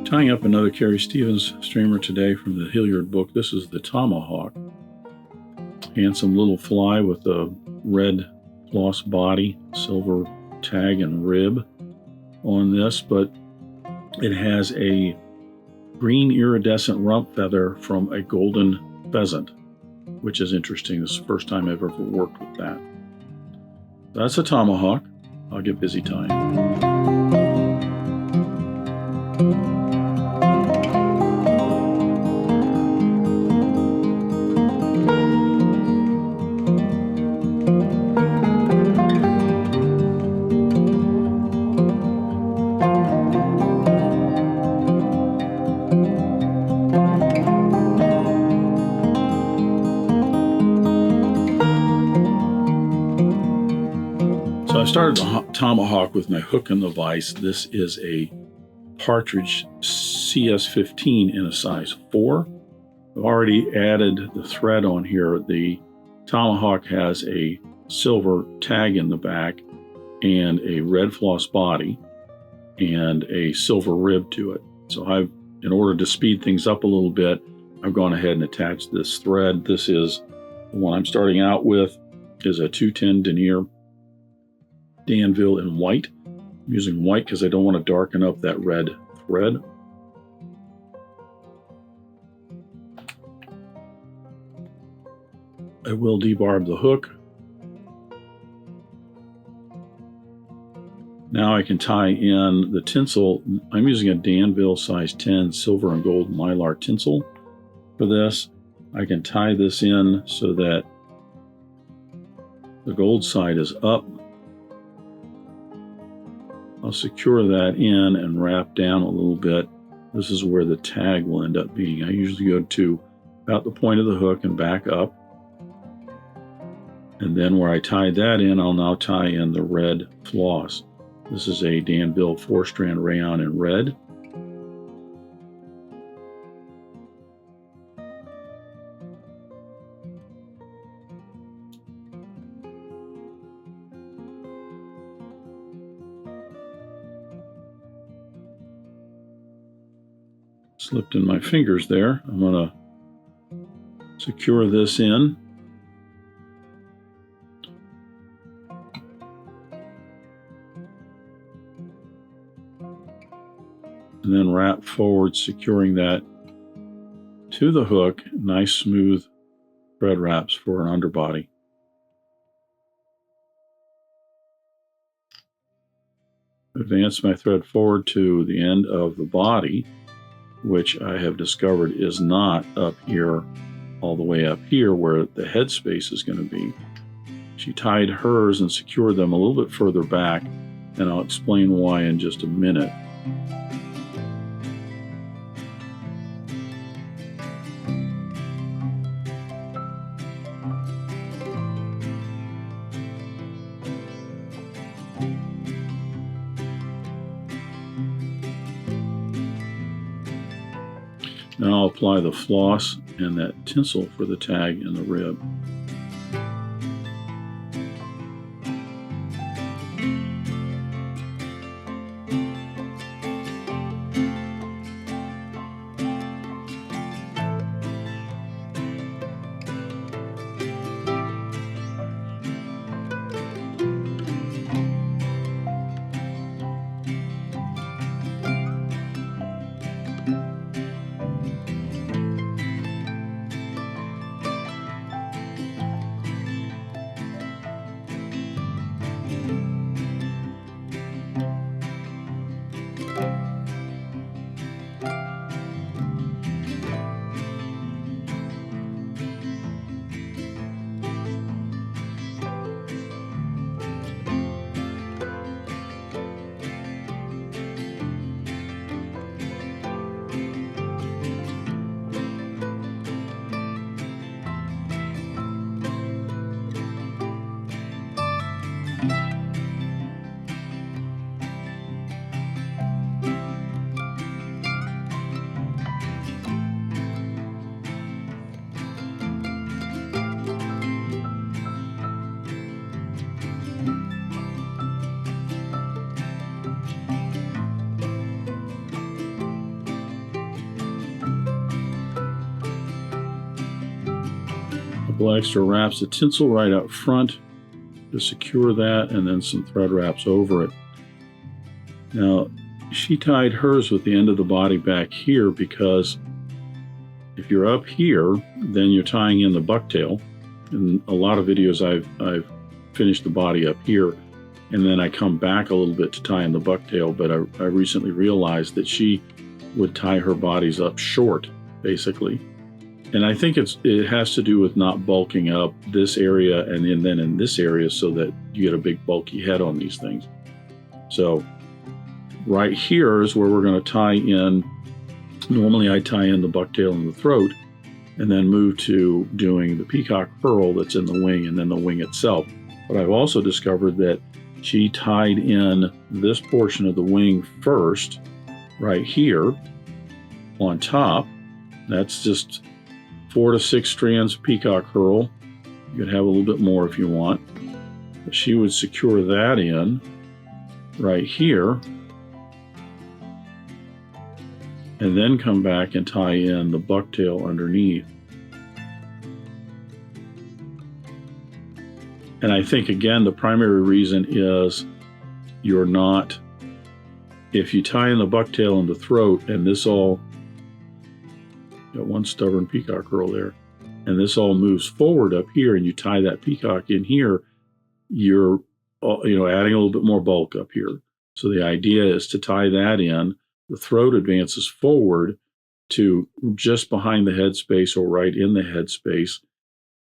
Tying up another Carrie Stevens streamer today from the Hilliard book. This is the Tomahawk. Handsome little fly with a red floss body, silver tag and rib on this, but it has a green iridescent rump feather from a golden pheasant, which is interesting. This is the first time I've ever worked with that. That's a Tomahawk. I'll get busy tying. So I started the Tomahawk with my hook in the vise. This is a Partridge C15 in a size 4. I've already added the thread on here. The Tomahawk has a silver tag in the back and a red floss body and a silver rib to it. So in order to speed things up a little bit, I've gone ahead and attached this thread. This is the one I'm starting out with, is a 210 Denier Danville in white. I'm using white because I don't want to darken up that red thread. I will debarb the hook. Now I can tie in the tinsel. I'm using a Danville size 10 silver and gold Mylar tinsel for this. I can tie this in so that the gold side is up. I'll secure that in and wrap down a little bit. This is where the tag will end up being. I usually go to about the point of the hook and back up. And then where I tied that in, I'll now tie in the red floss. This is a Danville 4-strand rayon in red. Slipped in my fingers there. I'm going to secure this in. And then wrap forward, securing that to the hook. Nice smooth thread wraps for an underbody. Advance my thread forward to the end of the body, which I have discovered is not up here, all the way up here where the head space is going to be. She tied hers and secured them a little bit further back, and I'll explain why in just a minute. Now I'll apply the floss and that tinsel for the tag and the rib. couple extra wraps of tinsel right up front to secure that, and then some thread wraps over it. Now, she tied hers with the end of the body back here because if you're up here, then you're tying in the bucktail. In a lot of videos, I've finished the body up here, and then I come back a little bit to tie in the bucktail, but I recently realized that she would tie her bodies up short, basically. And I think it has to do with not bulking up this area and then in this area so that you get a big bulky head on these things. So right here is where we're going to tie in. Normally I tie in the bucktail and the throat and then move to doing the Peacock Herl that's in the wing and then the wing itself. But I've also discovered that she tied in this portion of the wing first, right here on top. That's just 4 to 6 strands of Peacock Herl. You could have a little bit more if you want. But she would secure that in right here, and then come back and tie in the bucktail underneath. And I think, again, the primary reason is you're not, if you tie in the bucktail and the throat, and this all, got one stubborn Peacock Herl there, and this all moves forward up here, and you tie that peacock in here, you're adding a little bit more bulk up here. So the idea is to tie that in. The throat advances forward to just behind the headspace or right in the headspace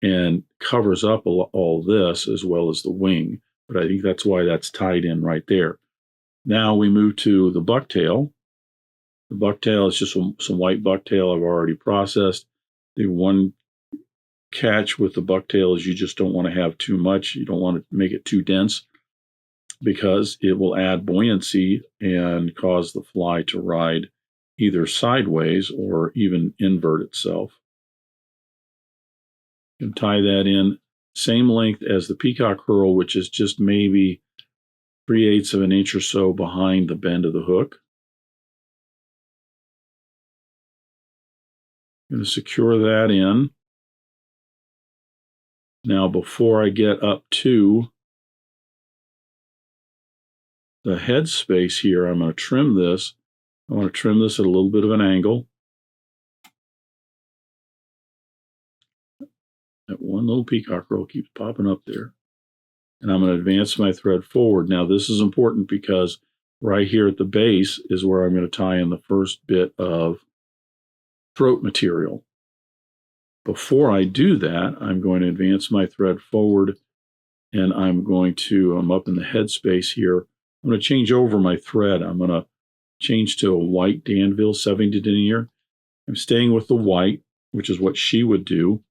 and covers up all this as well as the wing. But I think that's why that's tied in right there. Now we move to the bucktail. The bucktail is just some white bucktail I've already processed. The one catch with the bucktail is you just don't want to have too much. You don't want to make it too dense because it will add buoyancy and cause the fly to ride either sideways or even invert itself. You can tie that in same length as the Peacock Herl, which is just maybe 3/8 of an inch or so behind the bend of the hook. I'm going to secure that in. Now, before I get up to the head space here, I'm going to trim this. I want to trim this at a little bit of an angle. That one little Peacock Herl keeps popping up there. And I'm going to advance my thread forward. Now, this is important because right here at the base is where I'm going to tie in the first bit of throat material. Before I do that, I'm going to advance my thread forward, and I'm up in the head space here. I'm going to change over my thread. I'm going to change to a white Danville 70 Denier. I'm staying with the white, which is what she would do,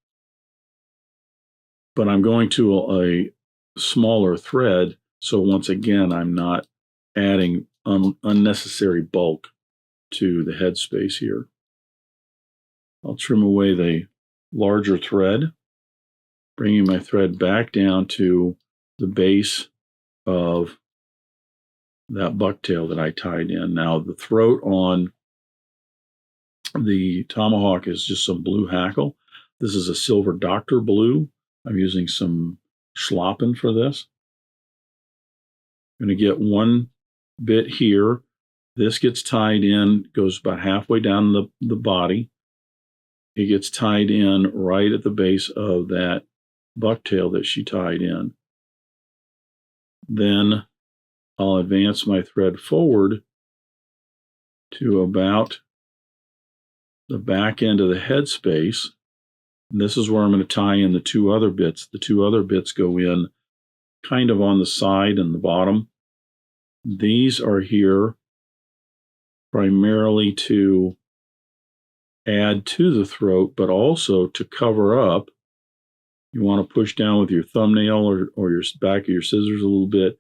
but I'm going to a smaller thread. So once again, I'm not adding unnecessary bulk to the head space here. I'll trim away the larger thread, bringing my thread back down to the base of that bucktail that I tied in. Now, the throat on the Tomahawk is just some Blue Hackle. This is a silver Dr. Blue. I'm using some Schlappen for this. I'm going to get one bit here. This gets tied in, goes about halfway down the body. It gets tied in right at the base of that bucktail that she tied in. Then I'll advance my thread forward to about the back end of the head space. And this is where I'm going to tie in the two other bits. The two other bits go in kind of on the side and the bottom. These are here primarily to add to the throat, but also to cover up. You want to push down with your thumbnail or your back of your scissors a little bit,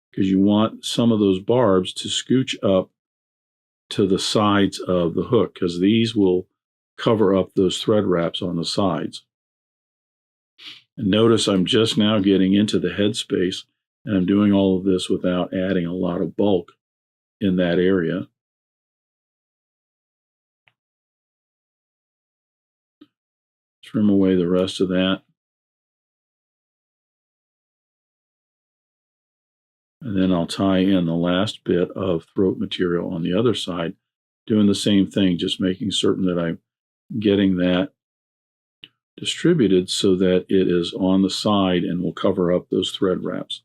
because you want some of those barbs to scooch up to the sides of the hook, because these will cover up those thread wraps on the sides. And notice I'm just now getting into the head space, and I'm doing all of this without adding a lot of bulk in that area. Trim away the rest of that. And then I'll tie in the last bit of throat material on the other side, doing the same thing, just making certain that I'm getting that distributed so that it is on the side and will cover up those thread wraps.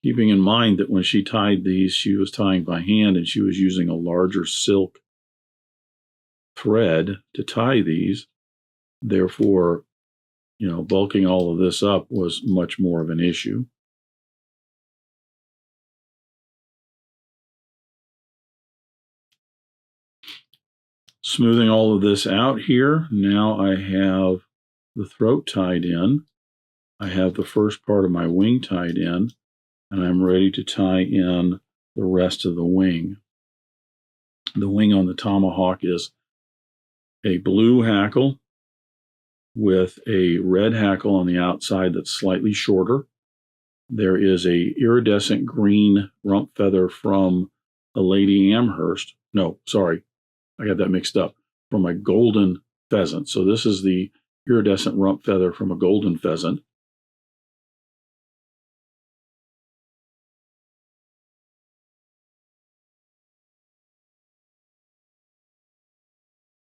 Keeping in mind that when she tied these, she was tying by hand and she was using a larger silk thread to tie these. Therefore, bulking all of this up was much more of an issue. Smoothing all of this out here, now I have the throat tied in. I have the first part of my wing tied in, and I'm ready to tie in the rest of the wing. The wing on the Tomahawk is a blue hackle with a red hackle on the outside that's slightly shorter. There is a iridescent green rump feather from a Lady Amherst. No, sorry, I got that mixed up. From a golden pheasant. So this is the iridescent rump feather from a golden pheasant.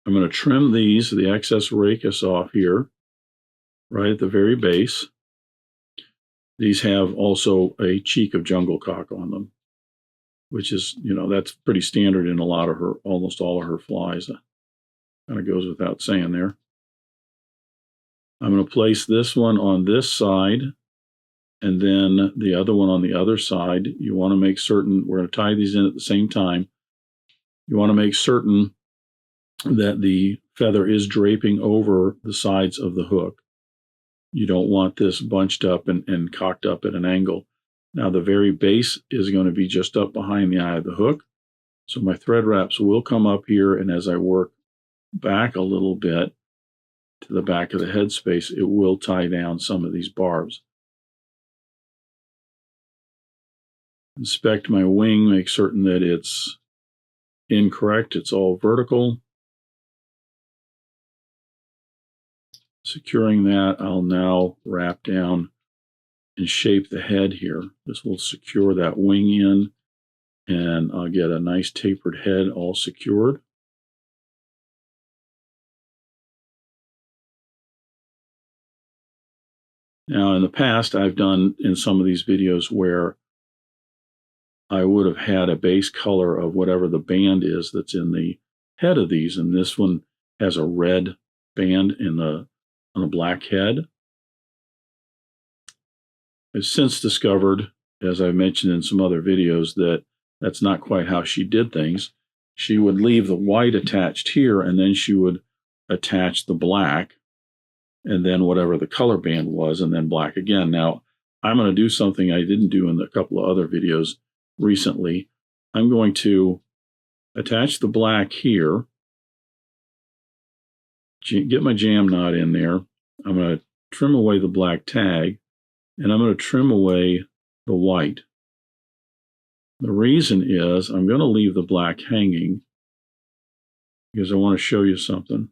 I'm going to trim these, the excess rachis off here, right at the very base. These have also a cheek of jungle cock on them, which is, that's pretty standard in almost all of her flies. Kind of goes without saying there. I'm going to place this one on this side and then the other one on the other side. You want to make certain, we're going to tie these in at the same time. You want to make certain that the feather is draping over the sides of the hook. You don't want this bunched up and cocked up at an angle. Now the very base is going to be just up behind the eye of the hook. So my thread wraps will come up here, and as I work back a little bit to the back of the headspace, it will tie down some of these barbs. Inspect my wing, make certain that it's incorrect, it's all vertical. Securing that, I'll now wrap down and shape the head here. This will secure that wing in, and I'll get a nice tapered head all secured. Now, in the past, I've done in some of these videos where I would have had a base color of whatever the band is that's in the head of these, and this one has a red band on a black head. I've since discovered, as I mentioned in some other videos, that that's not quite how she did things. She would leave the white attached here, and then she would attach the black, and then whatever the color band was, and then black again. Now, I'm going to do something I didn't do in a couple of other videos recently. I'm going to attach the black here, get my jam knot in there. I'm going to trim away the black tag, and I'm going to trim away the white. The reason is I'm going to leave the black hanging because I want to show you something.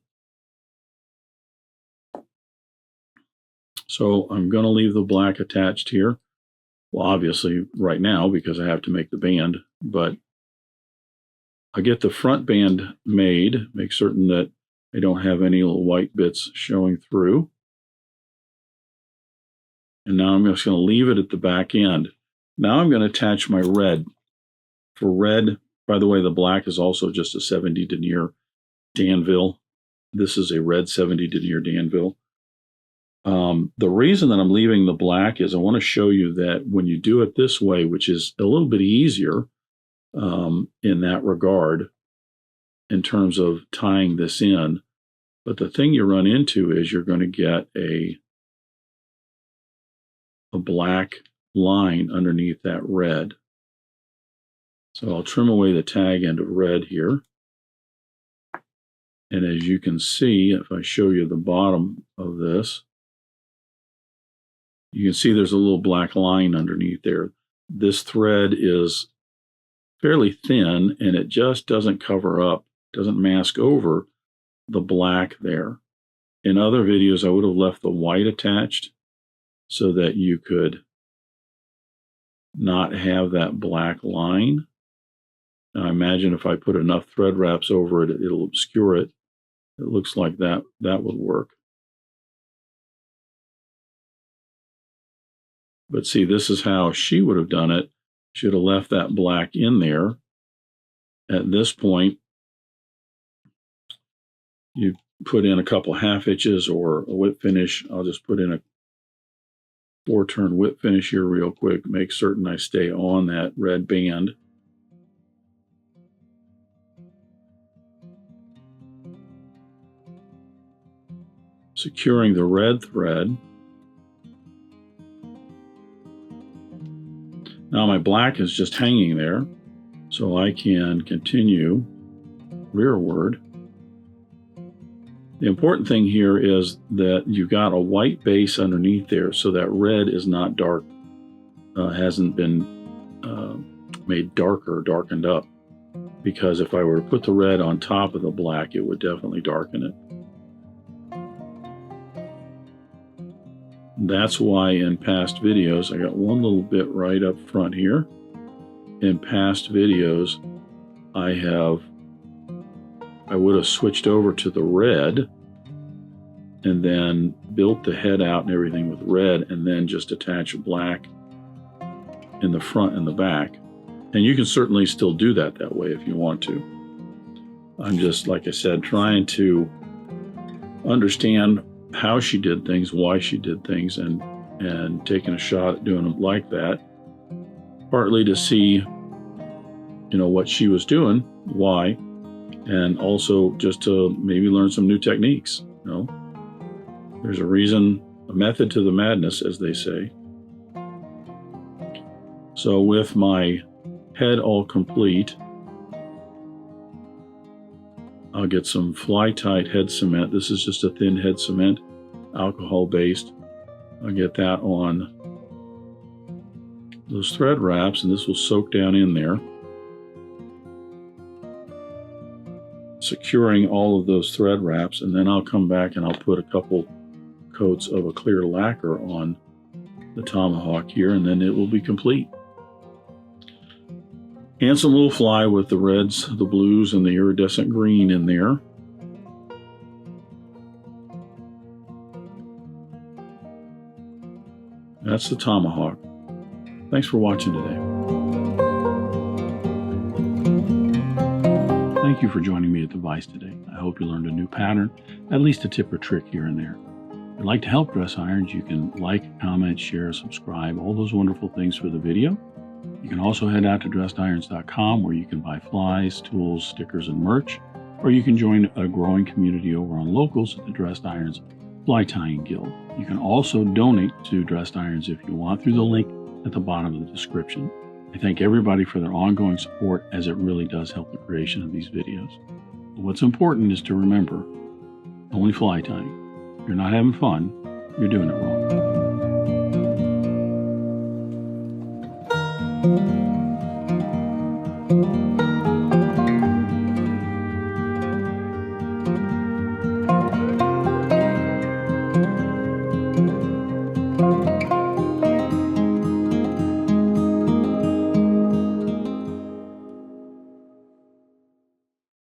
So I'm going to leave the black attached here. Well, obviously right now because I have to make the band, but I get the front band made, make certain that I don't have any little white bits showing through. And now I'm just going to leave it at the back end. Now I'm going to attach my red. For red, by the way, the black is also just a 70 Denier Danville. This is a red 70 Denier Danville. The reason that I'm leaving the black is I want to show you that when you do it this way, which is a little bit easier in that regard, in terms of tying this in, but the thing you run into is you're going to get a black line underneath that red. So I'll trim away the tag end of red here. And as you can see, if I show you the bottom of this, you can see there's a little black line underneath there. This thread is fairly thin and it just doesn't cover up, doesn't mask over the black there. In other videos, I would have left the white attached so that you could not have that black line. Now, I imagine if I put enough thread wraps over it, it'll obscure it. It looks like that would work. But see, this is how she would have done it. She would have left that black in there. At this point, you put in a couple half hitches or a whip finish. I'll just put in a 4-turn whip finish here real quick. Make certain I stay on that red band. Securing the red thread. Now my black is just hanging there, so I can continue rearward. The important thing here is that you've got a white base underneath there, so that red is not dark, hasn't been made darker, darkened up. Because if I were to put the red on top of the black, it would definitely darken it. That's why in past videos, I got one little bit right up front here. In past videos, I would have switched over to the red and then built the head out and everything with red, and then just attach black in the front and the back. And you can certainly still do that way if you want to. I'm just, like I said, trying to understand how she did things, why she did things, and taking a shot at doing them like that, partly to see, what she was doing, why, and also just to maybe learn some new techniques. There's a reason, a method to the madness, as they say. So with my head all complete, I'll get some fly-tight head cement. This is just a thin head cement, alcohol-based. I'll get that on those thread wraps, and this will soak down in there, securing all of those thread wraps. And then I'll come back and I'll put a couple coats of a clear lacquer on the Tomahawk here, and then it will be complete. Handsome little fly with the reds, the blues, and the iridescent green in there. That's the Tomahawk. Thanks for watching today. Thank you for joining me at the Vise today. I hope you learned a new pattern, at least a tip or trick here and there. If you'd like to help Dress Irons, you can like, comment, share, subscribe, all those wonderful things for the video. You can also head out to dressedirons.com, where you can buy flies, tools, stickers, and merch, or you can join a growing community over on Locals at the Dressed Irons Fly Tying Guild. You can also donate to Dressed Irons if you want through the link at the bottom of the description. I thank everybody for their ongoing support, as it really does help the creation of these videos. But what's important is to remember, only fly tying. If you're not having fun, you're doing it wrong.